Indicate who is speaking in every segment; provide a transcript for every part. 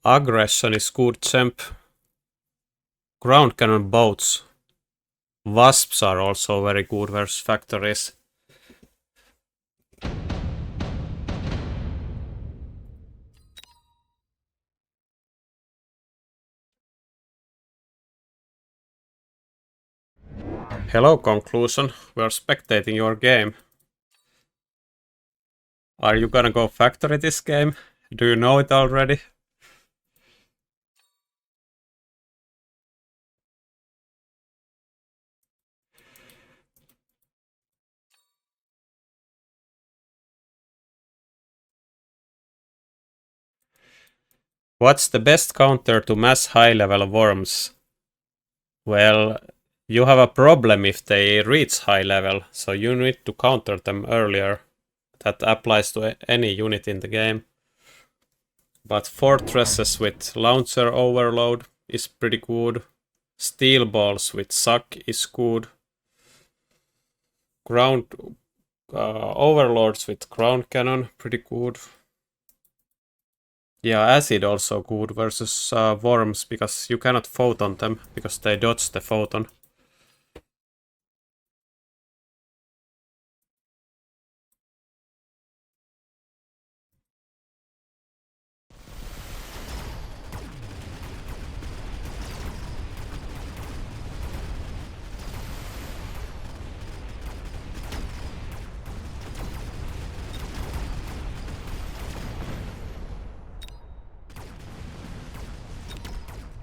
Speaker 1: Aggression is good champ. Ground cannon boats. Wasps are also very good versus factories. Hello conclusion, we are spectating your game. Are you gonna go factory this game? Do you know it already? What's the best counter to mass high-level worms? Well, you have a problem if they reach high level, so you need to counter them earlier. That applies to any unit in the game. But fortresses with launcher overload is pretty good. Steel balls with suck is good. Ground overlords with ground cannon, pretty good. Yeah, acid also good versus worms, because you cannot photon them, because they dodge the photon.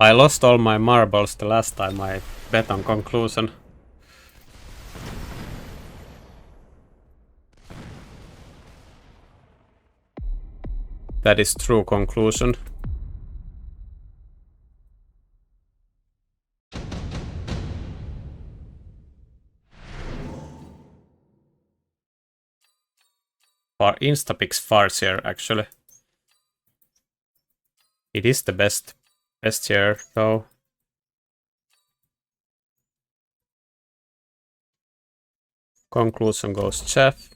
Speaker 1: I lost all my marbles the last time I bet on conclusion. That is true conclusion. For Instapix Farseer actually. It is the best here though. Conclusion goes Chef.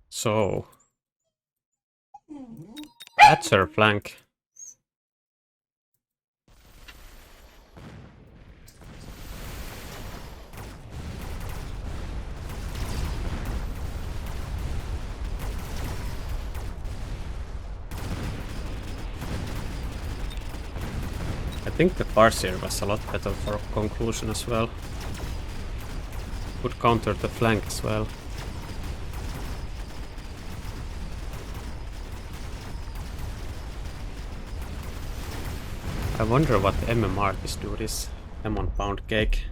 Speaker 1: So Thatcher flank. I think the Farseer was a lot better for conclusion as well. Could counter the flank as well. I wonder what MMR this dude is. M1 pound cake.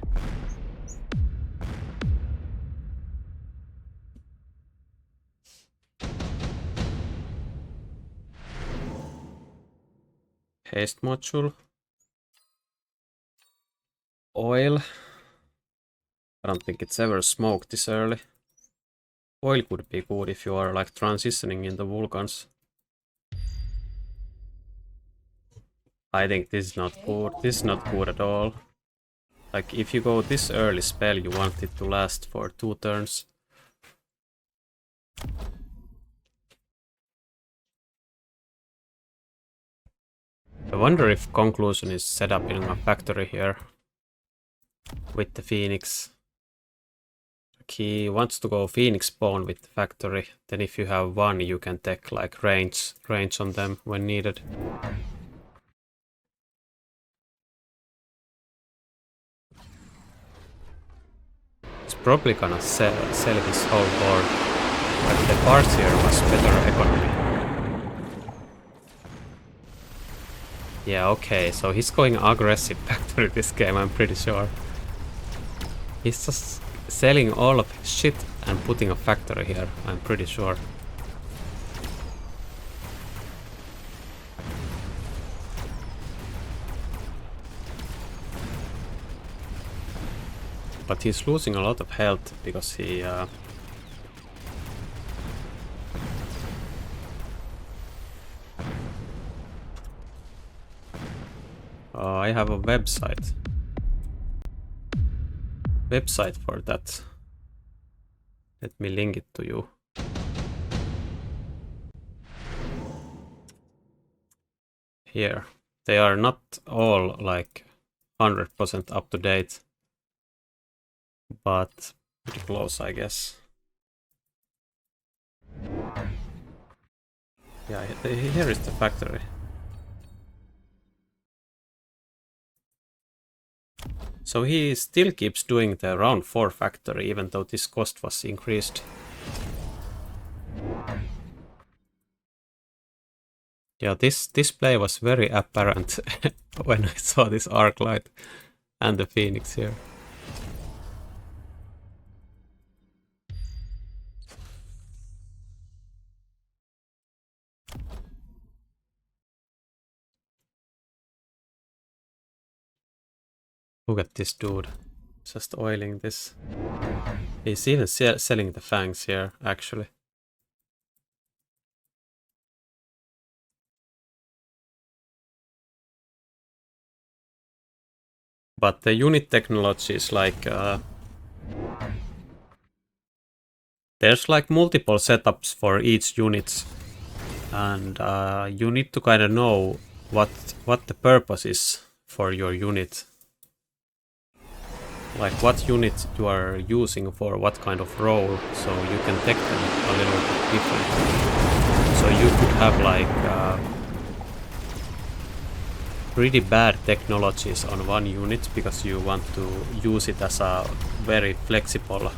Speaker 1: Haste module. Oil. I don't think it's ever smoked this early. Oil could be good if you are like transitioning into Vulcans. I think this is not good. This is not good at all. Like if you go this early spell, you want it to last for 2 turns. I wonder if conclusion is set up in a factory here with the Phoenix. He wants to go Phoenix spawn with the factory. Then if you have one, you can take like range on them when needed. He's probably gonna sell his whole board. But the parts here was better economy. Yeah, okay, so he's going aggressive factory this game, I'm pretty sure. He's just selling all of his shit and putting a factory here, I'm pretty sure. But he's losing a lot of health because he... I have a website for that. Let me link it to you. Here. They are not all like 100% up to date, but pretty close, I guess. Yeah, here is the factory. So he still keeps doing the round 4 factory, even though this cost was increased. Yeah, this display was very apparent when I saw this arc light and the Phoenix here. Look at this dude, just oiling this. He's even selling the fangs here, actually. But the unit technology is like... there's like multiple setups for each unit. And you need to kind of know what the purpose is for your unit. Like what unit you are using for what kind of role, so you can take them a little bit differently. So you could have like pretty bad technologies on one unit because you want to use it as a very flexible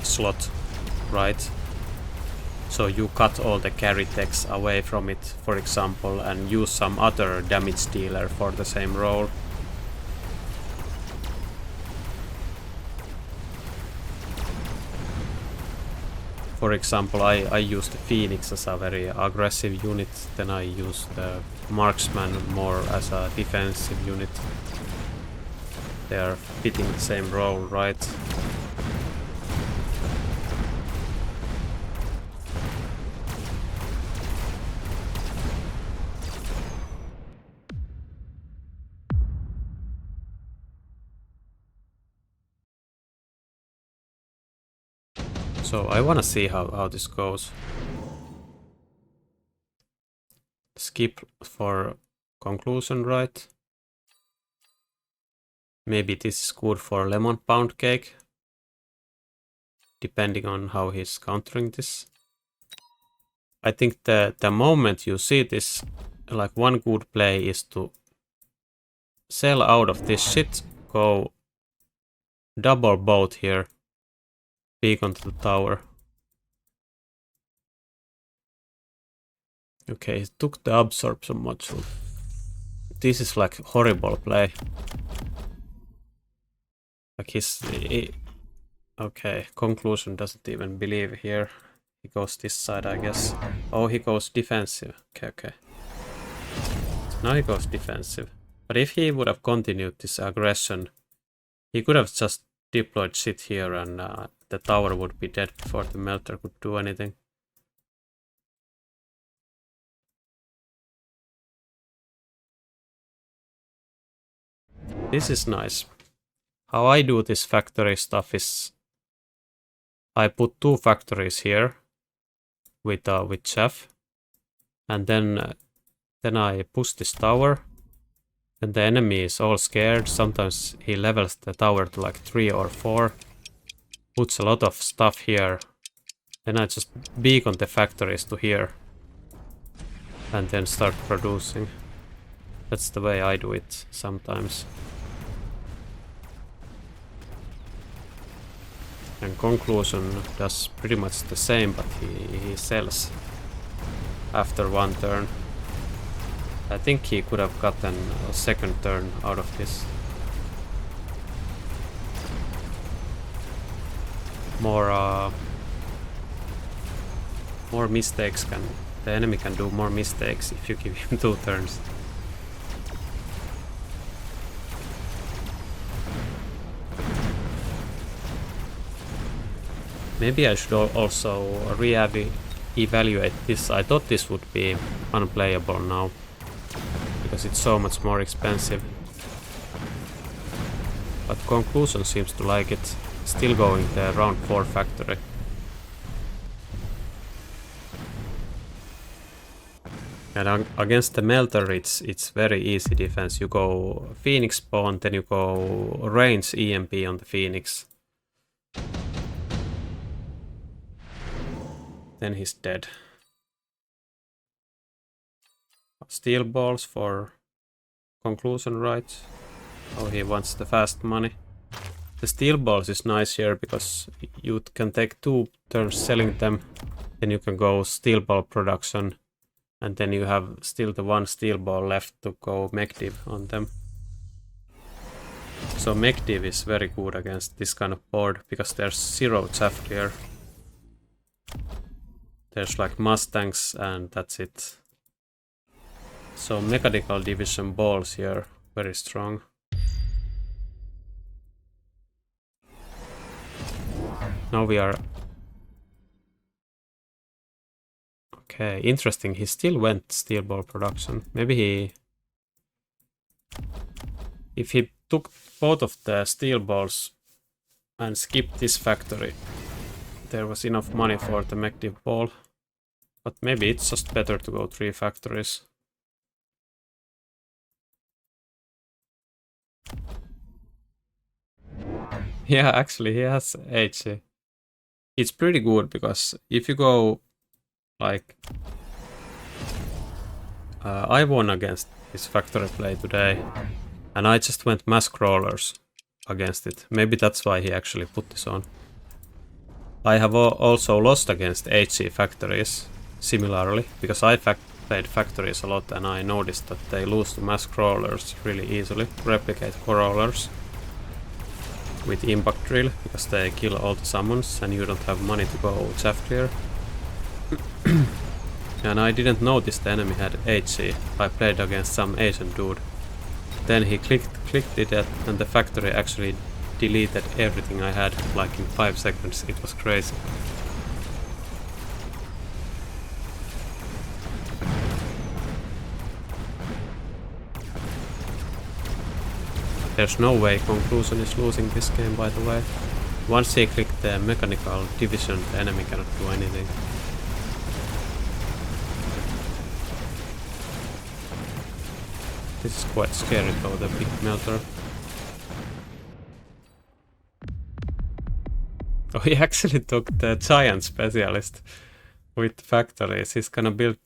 Speaker 1: slot, right? So you cut all the carry techs away from it, for example, and use some other damage dealer for the same role. For example, I use the Phoenix as a very aggressive unit, then I use the Marksman more as a defensive unit. They are fitting the same role, right? So I wanna see how this goes. Skip for conclusion, right? Maybe this is good for lemon pound cake, depending on how he's countering this. I think the moment you see this, like one good play is to sell out of this shit, go double boat here, peek onto the tower. Okay, he took the absorption module. This is like horrible play. Like okay, conclusion doesn't even believe here. He goes this side, I guess. Oh, he goes defensive. Okay. So now he goes defensive. But if he would have continued this aggression, he could have just deployed shit here and the tower would be dead before the melter could do anything. This is nice. How I do this factory stuff is I put 2 factories here with chef, and then I push this tower, and the enemy is all scared. Sometimes he levels the tower to like 3 or 4, puts a lot of stuff here, then I just beacon the factories to here and then start producing. That's the way I do it sometimes. And Conclusion does pretty much the same, but he sells after one turn. I think he could have gotten a second turn out of this. More mistakes the enemy can do more mistakes if you give him 2 turns. Maybe I should also re-evaluate this. I thought this would be unplayable now, because it's so much more expensive. But Conclusion seems to like it. Still going the round 4 factory. And against the Melter it's very easy defense. You go Phoenix spawn, then you go range EMP on the Phoenix. Then he's dead. Steel balls for Conclusion, right? Oh, he wants the fast money. The steel balls is nice here because you can take 2 turns selling them, then you can go steel ball production, and then you have still the 1 steel ball left to go mech-div on them. So mech-div is very good against this kind of board because there's 0 chaff clear. There's like Mustangs and that's it. So mechanical division balls here, very strong. Now we are... Okay, interesting. He still went steel ball production. Maybe he... If he took both of the steel balls and skipped this factory, there was enough money for the mech-div ball. But maybe it's just better to go 3 factories. Yeah, actually he has HC. It's pretty good because if you go like... I won against this factory play today and I just went mass crawlers against it. Maybe that's why he actually put this on. I have also lost against HC factories similarly because I played factories a lot and I noticed that they lose to mass crawlers really easily, replicate crawlers with impact drill because they kill all the summons and you don't have money to go chaff clear. And I didn't notice the enemy had HC. I played against some Asian dude. Then he clicked it and the factory actually deleted everything I had like in 5 seconds. It was crazy. There's no way Conclusion is losing this game, by the way. Once he clicked the mechanical division, the enemy cannot do anything. This is quite scary though, the big melter. Oh, he actually took the giant specialist with factories. He's gonna build...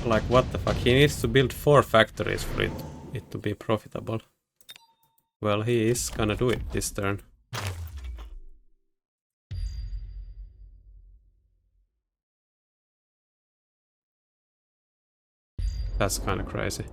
Speaker 1: Like, what the fuck? He needs to build 4 factories for it to be profitable. Well, he is gonna do it this turn. That's kinda crazy.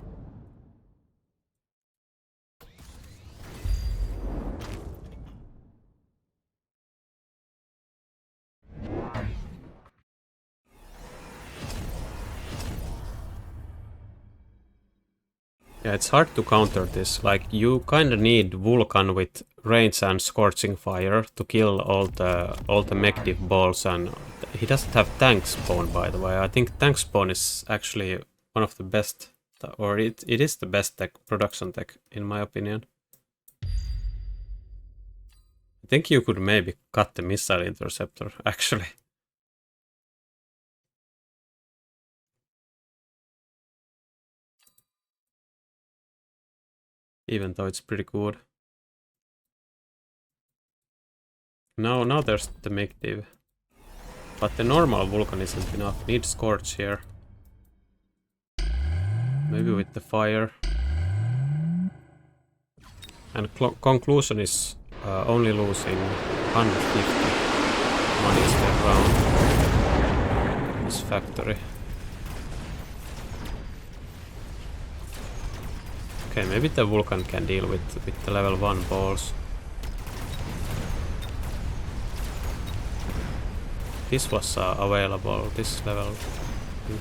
Speaker 1: Yeah, it's hard to counter this. Like, you kinda need Vulcan with range and scorching fire to kill all the mech-div balls, and he doesn't have tank spawn, by the way. I think tank spawn is actually one of the best, or it is the best tech, production tech, in my opinion. I think you could maybe cut the missile interceptor, actually. Even though it's pretty good. Now there's the mech-div. But the normal Vulcan isn't enough. Need Scorch here. Maybe with the fire. And Conclusion is only losing 150 money around this factory. Okay, maybe the Vulcan can deal with the level 1 balls. This was available, this level, I think.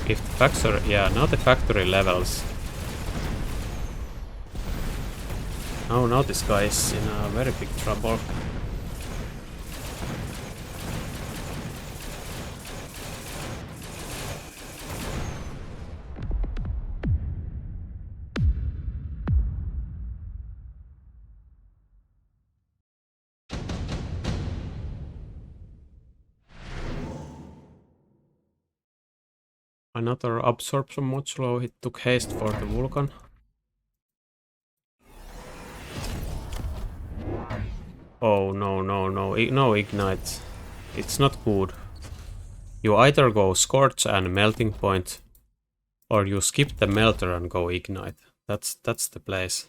Speaker 1: If the factory, yeah, now the factory levels. Now this guy is in a very big trouble. Another absorption module, it took haste for the Vulcan. Oh no, no ignite. It's not good. You either go Scorch and Melting Point, or you skip the Melter and go Ignite. That's the place.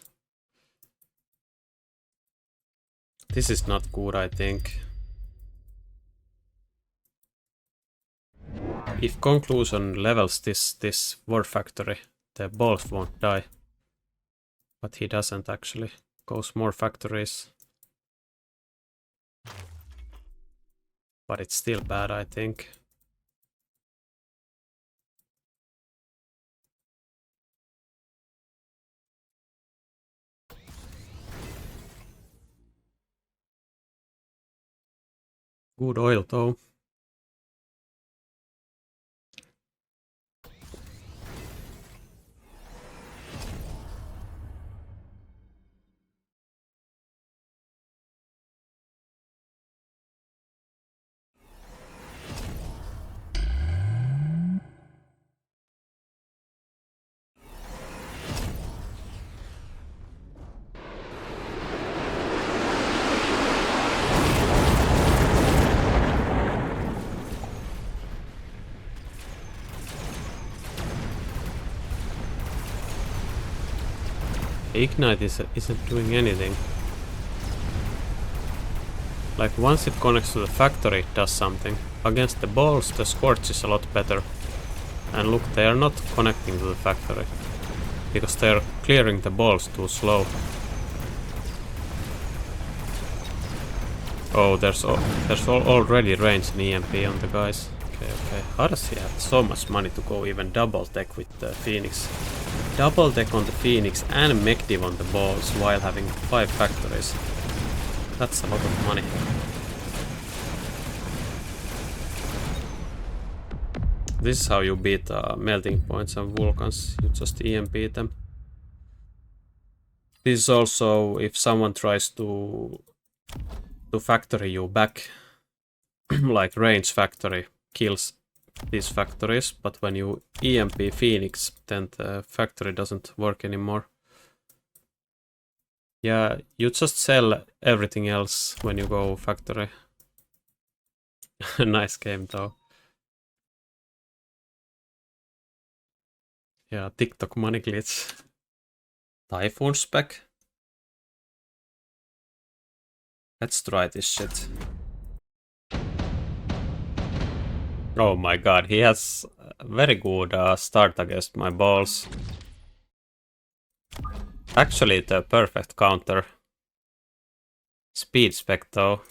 Speaker 1: This is not good, I think. If Conclusion levels this War Factory, the balls won't die. But he doesn't actually. Goes more factories. But it's still bad, I think. Good oil though. Ignite isn't doing anything. Like once it connects to the factory, it does something. Against the balls, the Scorch is a lot better. And look, they are not connecting to the factory. Because they are clearing the balls too slow. Oh, there's already range in EMP on the guys. Okay. How does he have so much money to go even double tech with the Phoenix? Double tech on the Phoenix and mech div on the balls while having 5 factories. That's a lot of money. This is how you beat melting points and Vulcans. You just EMP them. This is also if someone tries to factory you back, like range factory kills these factories, but when you EMP Phoenix, then the factory doesn't work anymore. Yeah, you just sell everything else when you go factory. Nice game though. Yeah, TikTok money glitch. Typhoon spec. Let's try this shit. Oh my god, he has a very good start against my balls. Actually, the perfect counter. Speed spec though.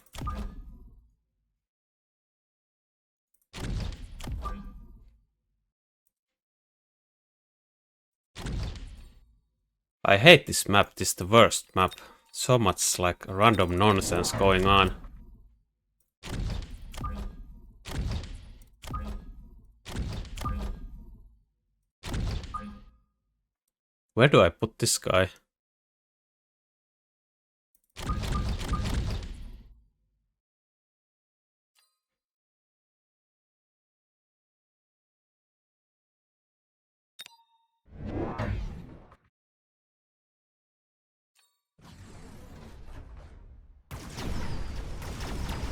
Speaker 1: I hate this map, this is the worst map. So much like random nonsense going on. Where do I put this guy?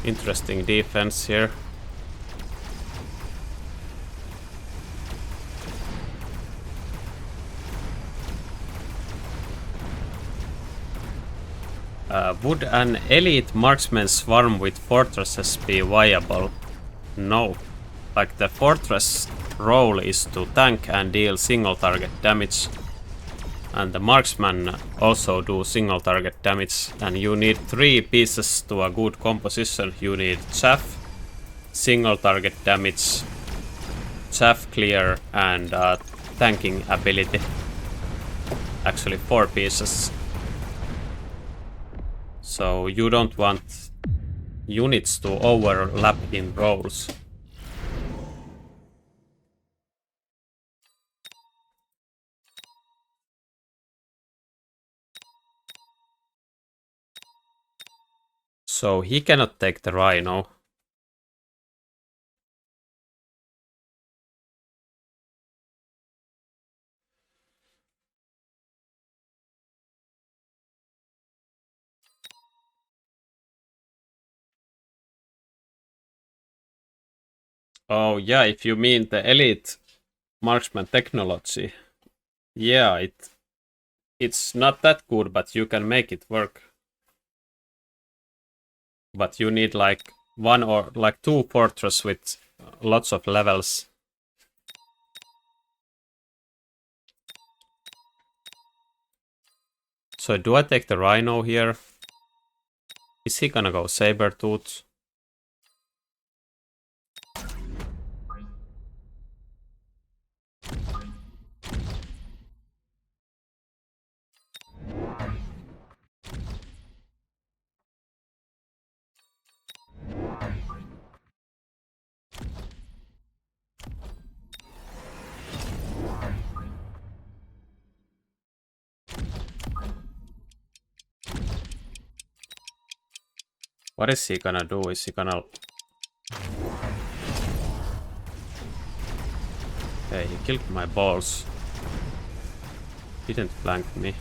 Speaker 1: Interesting defense here. Would an elite marksman swarm with fortresses be viable? No. Like, the fortress role is to tank and deal single target damage. And the marksman also do single target damage. And you need 3 pieces to a good composition. You need chaff, single target damage, chaff clear, and tanking ability. Actually 4 pieces. So you don't want units to overlap in roles. So he cannot take the rhino. Oh yeah, if you mean the elite marksman technology. Yeah, it's not that good, but you can make it work. But you need like 1 or like 2 fortress with lots of levels. So do I take the rhino here? Is he gonna go saber-tooth? What is he gonna do? Is he gonna... Hey, he killed my balls. Didn't flank me.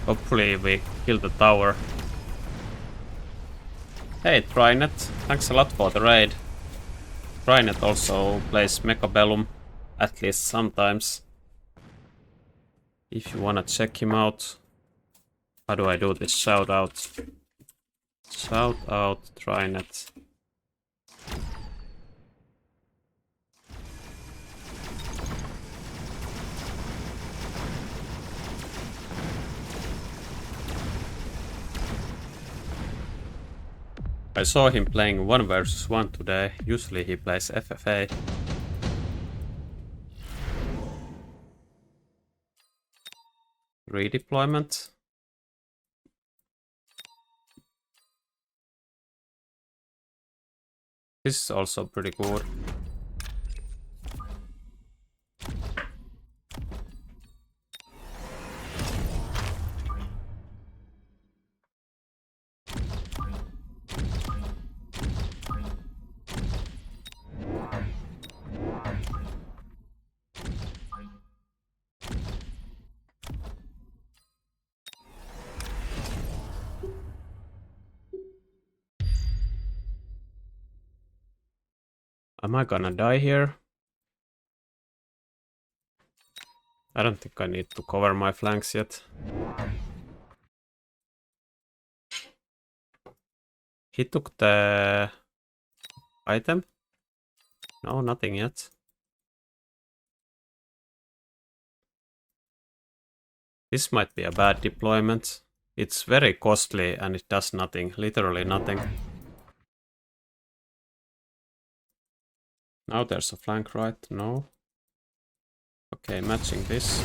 Speaker 1: Hopefully we kill the tower. Hey, Trinet, thanks a lot for the raid. Trinet also plays Mechabellum, at least sometimes. If you wanna check him out. How do I do this? Shout out. Shout out Trinet. I saw him playing 1 versus 1 today. Usually he plays FFA. Redeployment. This is also pretty good. Am I gonna die here? I don't think I need to cover my flanks yet. He took the item? No, nothing yet. This might be a bad deployment. It's very costly and it does nothing, literally nothing. Now there's a flank right, no. Okay, matching this.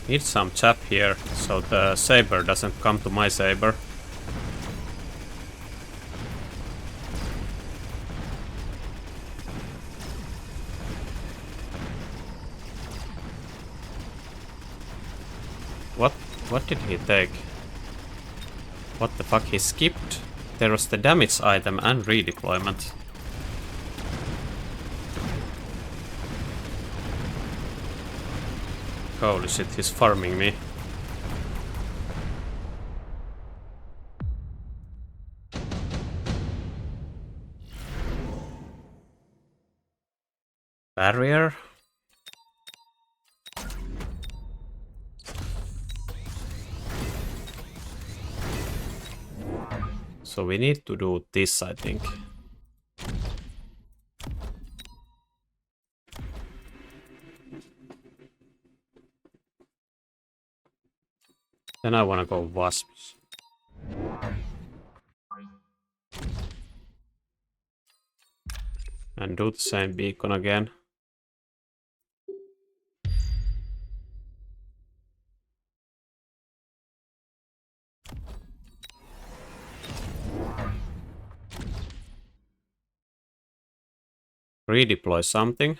Speaker 1: Need some chap here, so the saber doesn't come to my saber. What? What did he take? What the fuck? He skipped? There was the damage item and redeployment. Holy shit, he's farming me. Barrier? So we need to do this, I think. Then I wanna go wasps. And do the same beacon again. Redeploy something.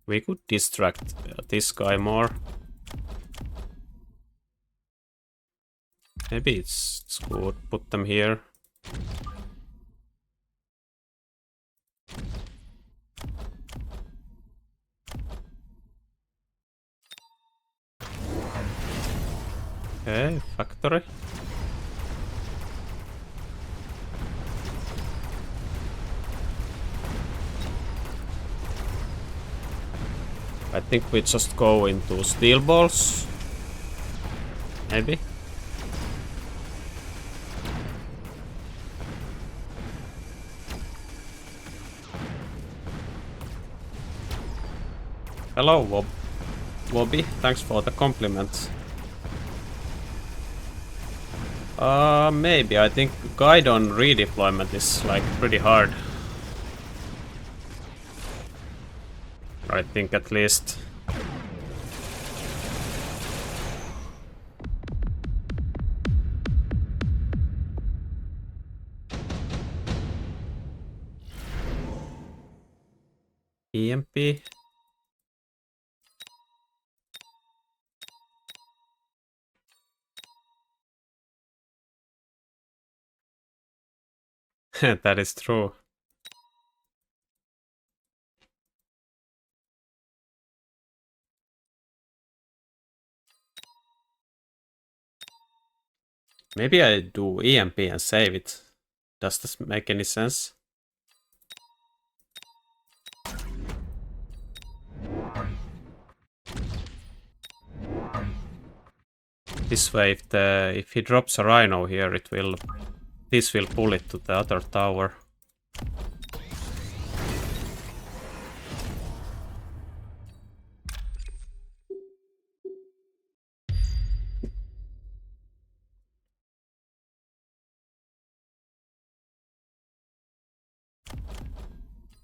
Speaker 1: We could distract this guy more. Maybe it's good. Put them here. Okay, factory. I think we just go into steel balls. Maybe. Hello, Wobby. Thanks for the compliment. Maybe. I think guide on redeployment is like pretty hard. I think at least. EMP. That is true. Maybe I do EMP and save it. Does this make any sense? This way, if he drops a rhino here, this will pull it to the other tower.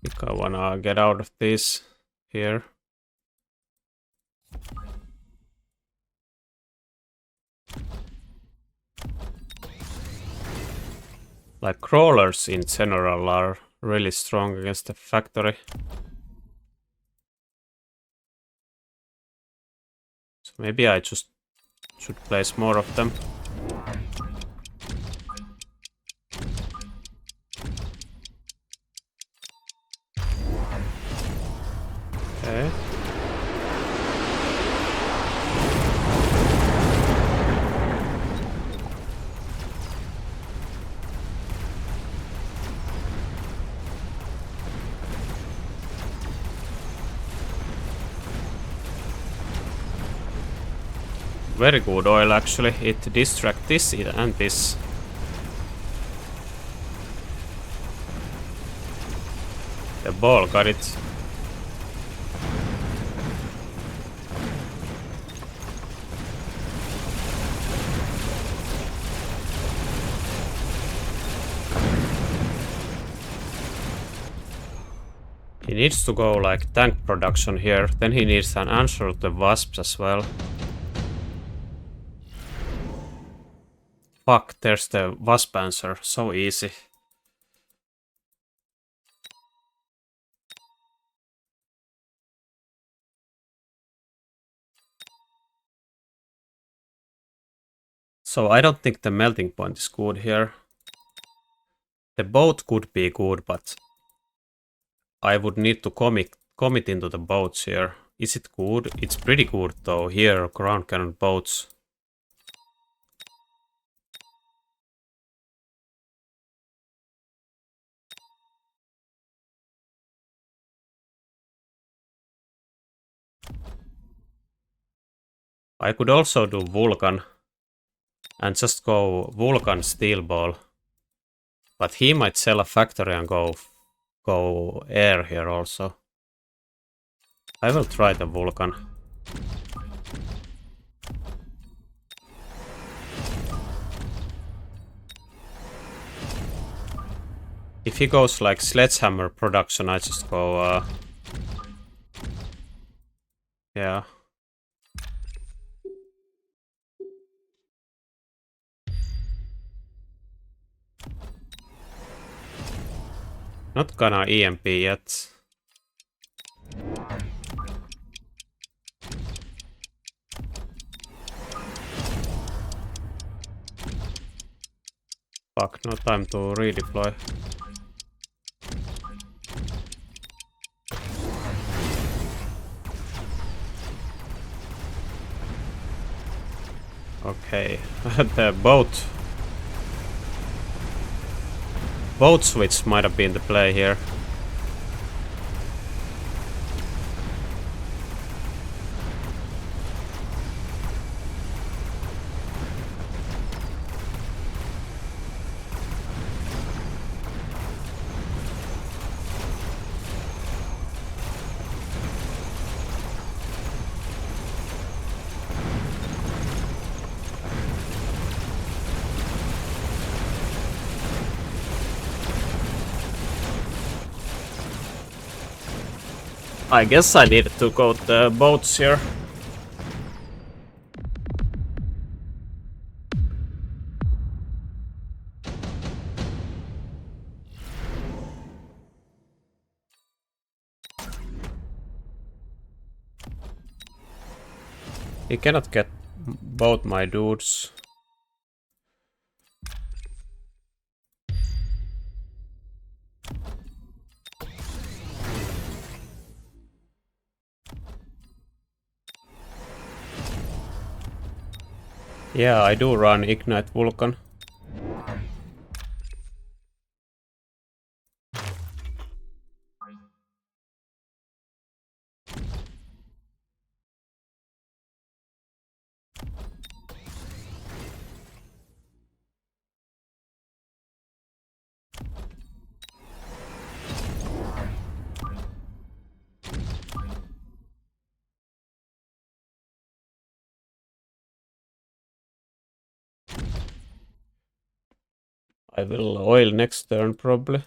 Speaker 1: I think I wanna get out of this here. Like crawlers in general are really strong against the factory. So maybe I just should place more of them. Okay. Very good oil actually. It distracts this and this. The ball got it. He needs to go like tank production here. Then he needs an answer to the wasps as well. Fuck, there's the wasp answer. So easy. So I don't think the melting point is good here. The boat could be good, but I would need to commit into the boats here. Is it good? It's pretty good though. Here, ground cannon boats. I could also do Vulcan and just go Vulcan steel ball. But he might sell a factory and go air here also. I will try the Vulcan. If he goes like sledgehammer production, I just go yeah. Not gonna EMP yet. Fuck, no time to redeploy. Okay, the boat switch might have been the play here. I guess I needed to go to the boats here. He cannot get both my dudes. Yeah, I do run Ignite Vulcan. I will oil next turn probably.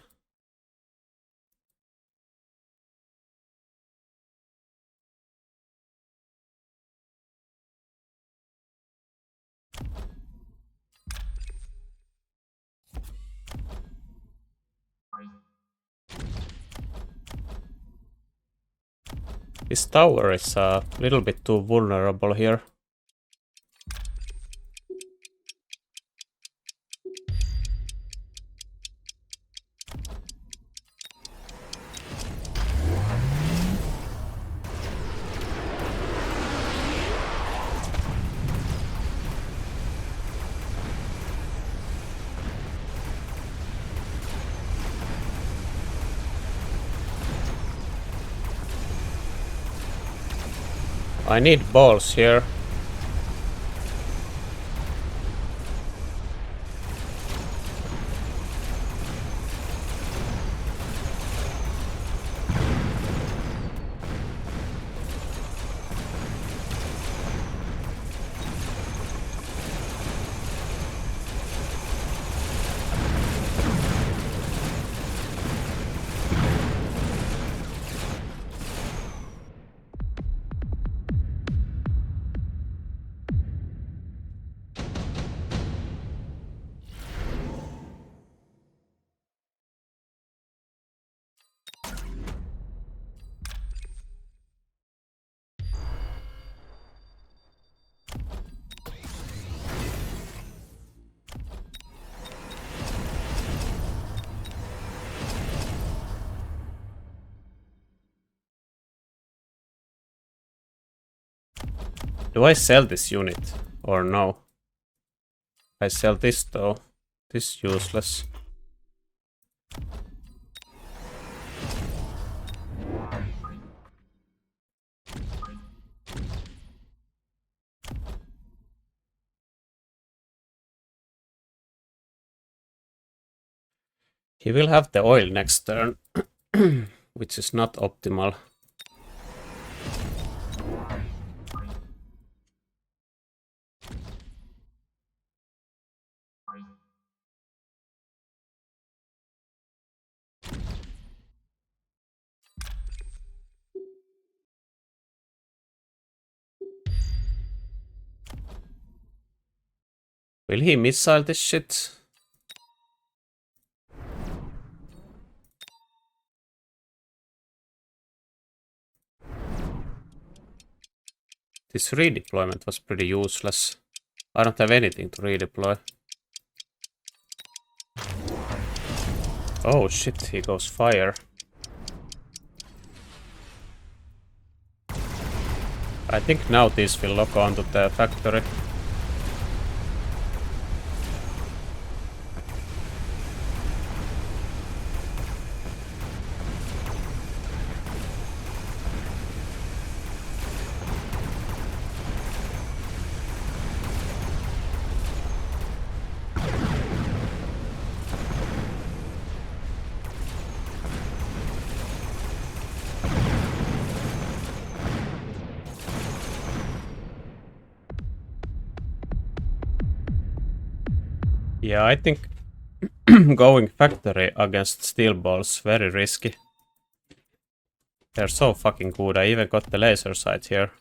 Speaker 1: This tower is a little bit too vulnerable here. I need balls here. Do I sell this unit or no? I sell this though. This is useless. He will have the oil next turn, which is not optimal. Will he missile this shit? This redeployment was pretty useless. I don't have anything to redeploy. Oh shit, he goes fire. I think now this will lock onto the factory. Yeah, I think going factory against steel balls very risky. They're so fucking good. I even got the laser sight here.